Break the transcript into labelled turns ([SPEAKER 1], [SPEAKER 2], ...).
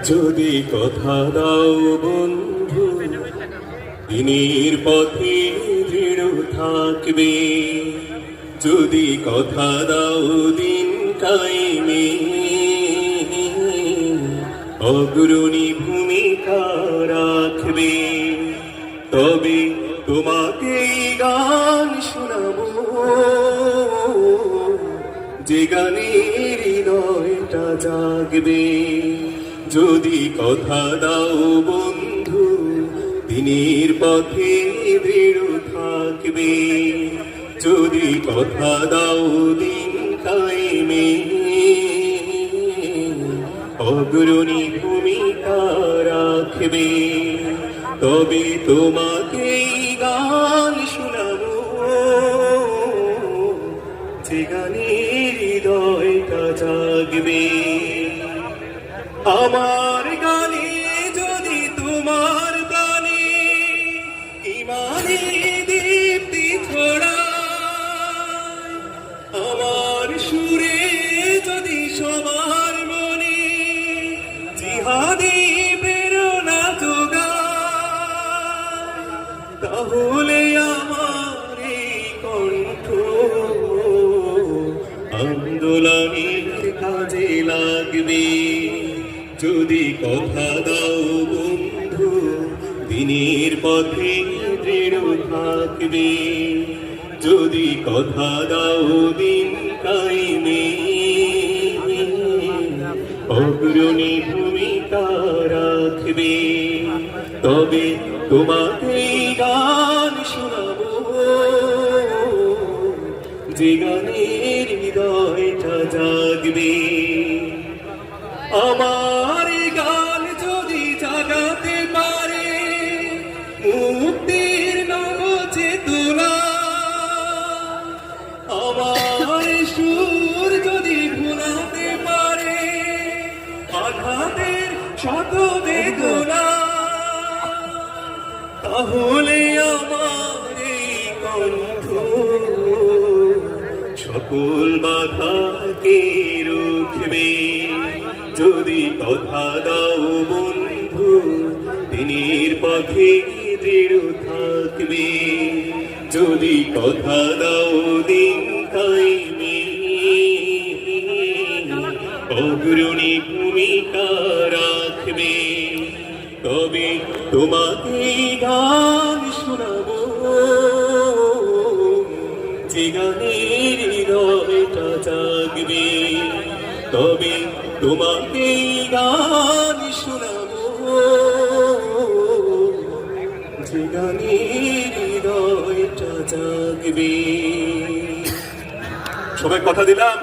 [SPEAKER 1] যদি কথা দাও বন্ধু, দিনের পথে দৃঢ় থাকবে। যদি কথা দাও দিন কায়েমে, অগ্রণী ভূমিকা রাখবে। তবে তোমাকে গান শোনাবো, যে গানের হৃদয়টা জাগবে। যদি কথা দাও বন্ধু, দিনের পথে দৃঢ় থাকবে। যদি কথা দাও দিন কায়েমে, অগ্রণী ভূমিকা রাখবে। তবে তোমাকে গান শোনাবো, যে গানের হৃদয়টা জাগবে। আমার গানে যদি তোমার প্রাণে ইমানের দীপ্তি ছড়ায়, আমার সুরে যদি সবার মনে জিহাদি প্রেরণা যোগায়, তাহলে আমার এই কণ্ঠ আন্দোলনের কাজে লাগবে। যদি কথা দাও বন্ধু, দিনের পথে দৃঢ় থাকবে। যদি কথা দাও দিন কায়েমে, অগ্রণী ভূমিকা রাখবে। তবে তোমাকে গান শোনাবো, যে গানের হৃদয়টা জাগবে। আমার গান যদি জাগাতে পারে মুক্তির নব চেতনা, আমার সুর যদি ভুলাতে পারে আঘাতের শত বেদনা, তাহলে আমার এই কণ্ঠ সকল বাধাকে রুখবে। যদি কথা দাও বন্ধু, দিনের পথে দৃঢ় থাকবে। যদি কথা দাও দিন কায়েমে, অগ্রণী ভূমিকা রাখবে। তবে তোমাকে গান শোনাবো, যে গানের হৃদয়টা জাগবে। তবে তোমাকে গান শোনাবো, যে গানের হৃদয়টা জাগবে। সবাই কথা দিলাম।